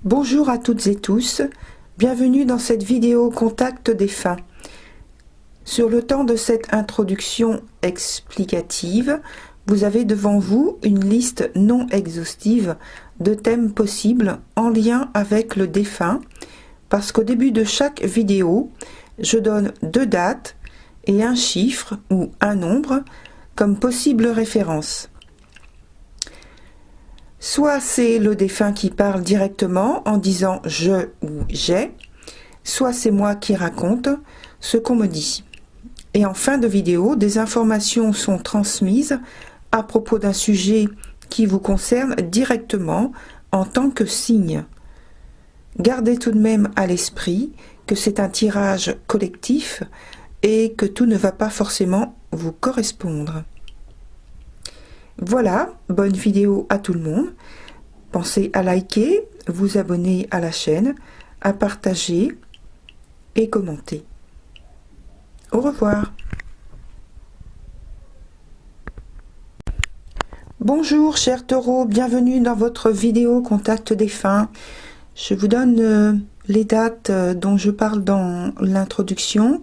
Bonjour à toutes et tous, bienvenue dans cette vidéo Contact défunt. Sur le temps de cette introduction explicative, vous avez devant vous une liste non exhaustive de thèmes possibles en lien avec le défunt, parce qu'au début de chaque vidéo, je donne 2 dates et un chiffre ou un nombre comme possible référence. Soit c'est le défunt qui parle directement en disant « je » ou « j'ai », soit c'est moi qui raconte ce qu'on me dit. Et en fin de vidéo, des informations sont transmises à propos d'un sujet qui vous concerne directement en tant que signe. Gardez tout de même à l'esprit que c'est un tirage collectif et que tout ne va pas forcément vous correspondre. Voilà, bonne vidéo à tout le monde. Pensez à liker, vous abonner à la chaîne, à partager et commenter. Au revoir. Bonjour chers taureaux, bienvenue dans votre vidéo Contact défunt. Je vous donne les dates dont je parle dans l'introduction.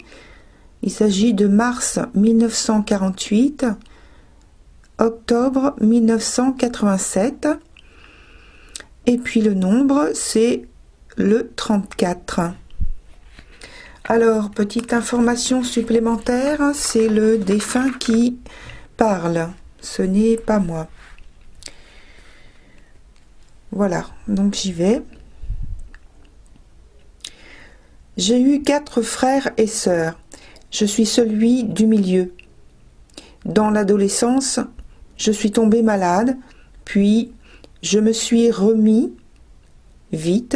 Il s'agit de mars 1948, octobre 1987, et puis le nombre c'est le 34. Alors, petite information supplémentaire, c'est le défunt qui parle, ce n'est pas moi. Voilà, donc j'y vais. J'ai eu 4 frères et sœurs, je suis celui du milieu. Dans l'adolescence, je suis tombée malade, puis je me suis remis vite,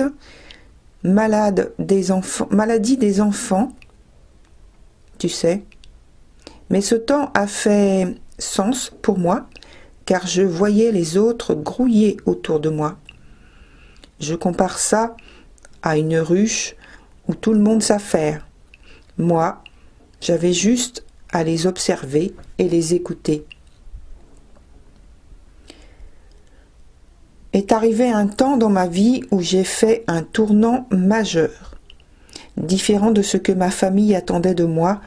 maladie des enfants, tu sais. Mais ce temps a fait sens pour moi, car je voyais les autres grouiller autour de moi. Je compare ça à une ruche où tout le monde s'affaire. Moi, j'avais juste à les observer et les écouter. Est arrivé un temps dans ma vie où j'ai fait un tournant majeur, différent de ce que ma famille attendait de moi,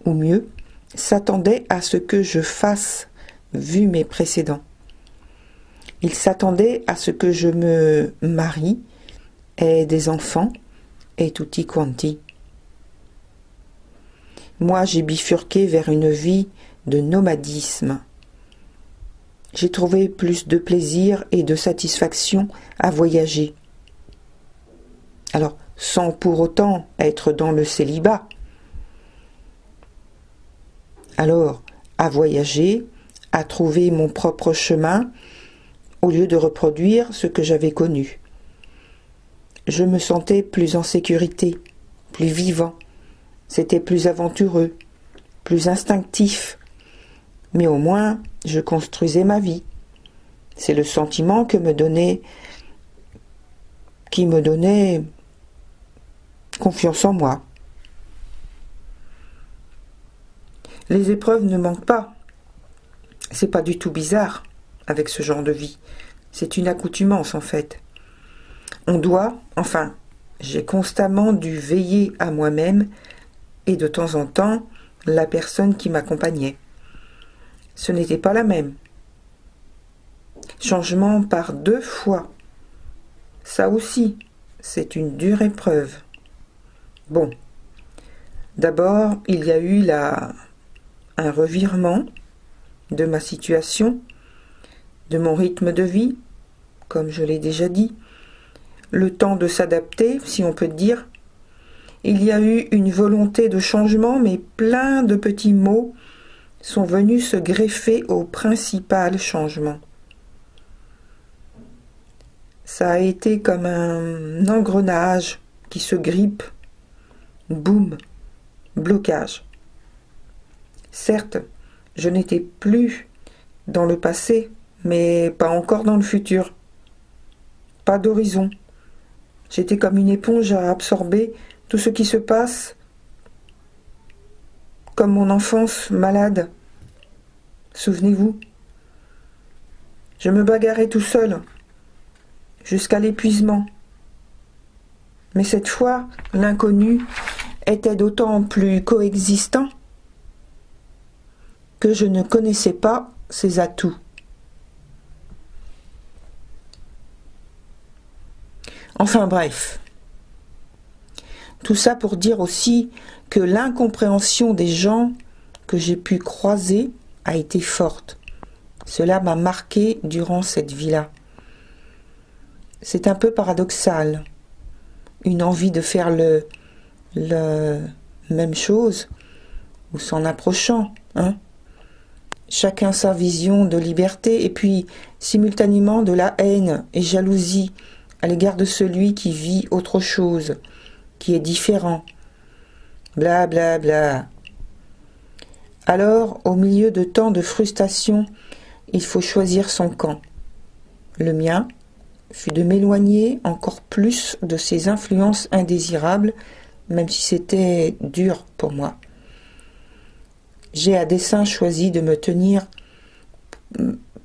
ou mieux, s'attendait à ce que je fasse, vu mes précédents. Ils s'attendaient à ce que je me marie, ait des enfants, et tutti quanti. Moi, j'ai bifurqué vers une vie de nomadisme. J'ai trouvé plus de plaisir et de satisfaction à voyager. Alors, sans pour autant être dans le célibat. Alors, à voyager, à trouver mon propre chemin, au lieu de reproduire ce que j'avais connu. Je me sentais plus en sécurité, plus vivant. C'était plus aventureux, plus instinctif. Mais au moins, je construisais ma vie. C'est le sentiment qui me donnait confiance en moi. Les épreuves ne manquent pas. C'est pas du tout bizarre avec ce genre de vie. C'est une accoutumance en fait. J'ai constamment dû veiller à moi-même et de temps en temps, la personne qui m'accompagnait. Ce n'était pas la même. Changement par 2 fois. Ça aussi, c'est une dure épreuve. Bon. D'abord, il y a eu un revirement de ma situation, de mon rythme de vie, comme je l'ai déjà dit. Le temps de s'adapter, si on peut dire. Il y a eu une volonté de changement, mais plein de petits mots sont venus se greffer au principal changement. Ça a été comme un engrenage qui se grippe. Boum, blocage. Certes, je n'étais plus dans le passé, mais pas encore dans le futur. Pas d'horizon. J'étais comme une éponge à absorber tout ce qui se passe, comme mon enfance malade. Souvenez-vous. Je me bagarrais tout seul, jusqu'à l'épuisement, Mais cette fois, l'inconnu était d'autant plus coexistant que je ne connaissais pas ses atouts. Enfin bref, tout ça pour dire aussi que l'incompréhension des gens que j'ai pu croiser a été forte. Cela m'a marqué durant cette vie-là. C'est un peu paradoxal, une envie de faire le même chose, ou s'en approchant, hein. Chacun sa vision de liberté, et puis simultanément de la haine et jalousie à l'égard de celui qui vit autre chose, qui est différent. Bla bla bla. Alors, au milieu de tant de frustration, il faut choisir son camp. Le mien fut de m'éloigner encore plus de ces influences indésirables, même si c'était dur pour moi. J'ai à dessein choisi de me tenir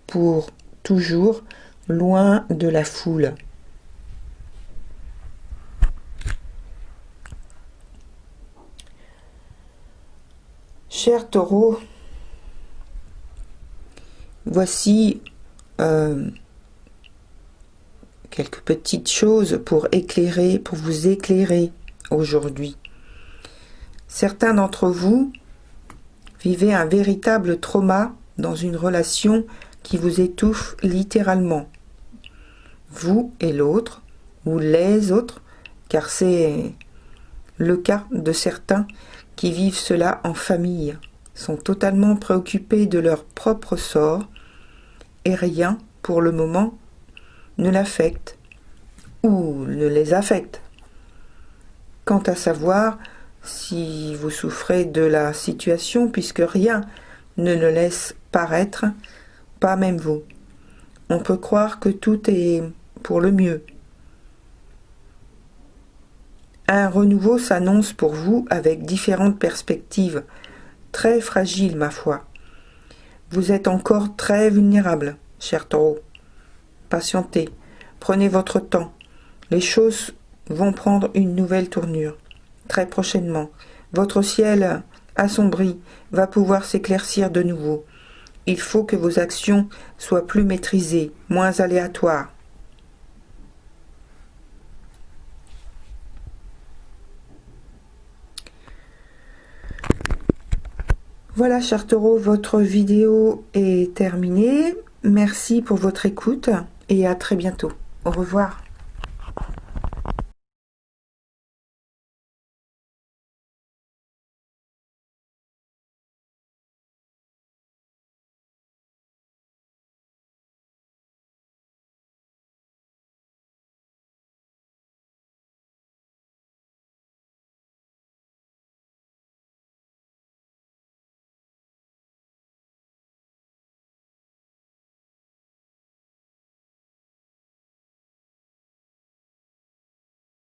pour toujours loin de la foule. Cher Taureau, voici quelques petites choses pour vous éclairer aujourd'hui. Certains d'entre vous vivez un véritable trauma dans une relation qui vous étouffe littéralement. Vous et l'autre, ou les autres, car c'est le cas de certains qui vivent cela en famille, sont totalement préoccupés de leur propre sort et rien, pour le moment, ne l'affecte ou ne les affecte. Quant à savoir si vous souffrez de la situation, puisque rien ne le laisse paraître, pas même vous. On peut croire que tout est pour le mieux. Un renouveau s'annonce pour vous avec différentes perspectives, très fragiles ma foi. Vous êtes encore très vulnérable, cher Taureau. Patientez, prenez votre temps. Les choses vont prendre une nouvelle tournure. Très prochainement, votre ciel assombri va pouvoir s'éclaircir de nouveau. Il faut que vos actions soient plus maîtrisées, moins aléatoires. Voilà, cher Taureau, votre vidéo est terminée. Merci pour votre écoute et à très bientôt. Au revoir.